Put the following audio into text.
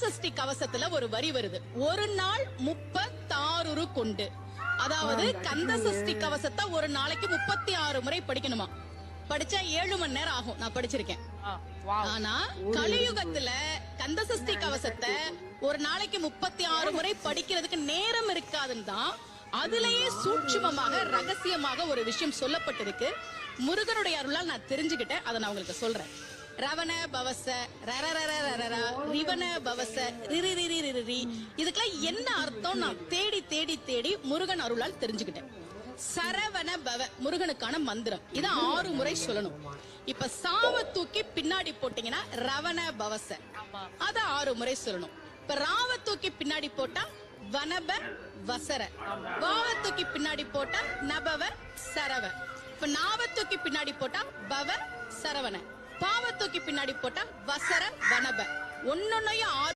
சஷ்டி கவசத்துல ஒரு வரி வருது, ஒரு நாள் 36 கொண்டு. அதாவது கந்த சஷ்டி கவசத்தை ஒரு நாளைக்கு 36 முறை படிக்கணுமா. படிச்சா 7 மணி நேரம் ஆகும். நான் படிச்சிருக்கேன். ஆனா கலியுகத்துல கந்த சஷ்டி கவசத்தை ஒரு நாளைக்கு 36 முறை படிக்கிறதுக்கு நேரம் இருக்காதுன்னு தான் அதுலயே சூட்சுமமாக ரகசியமாக ஒரு விஷயம் சொல்லப்பட்டிருக்கு. முருகனுடைய அருளால் நான் தெரிஞ்சுக்கிட்டேன். அதை நான் உங்களுக்கு சொல்றேன். ரவண பவச ரிவன பவச ரிரி, இதுக்கெல்லாம் என்ன அர்த்தம் நான் தேடி தேடி தேடி முருகன் அருளால் தெரிஞ்சுக்கிட்டேன். சரவண பவ முருகனுக்கான மந்திரம். இத 6 முறை சொல்லணும். இப்ப சாவ தூக்கி பின்னாடி போட்டீங்கன்னா ரவண பவச, அத 6 முறை சொல்லணும். இப்ப ராவ தூக்கி பின்னாடி போட்டா வனப வசர, வாவ தூக்கி பின்னாடி போட்டா நபவ சரவ, இப்ப நாவ தூக்கி பின்னாடி போட்டா பவ சரவண, பாவ தூக்கி பின்னாடி போட்டா வசர வனப. ஒன்னொன்னையும்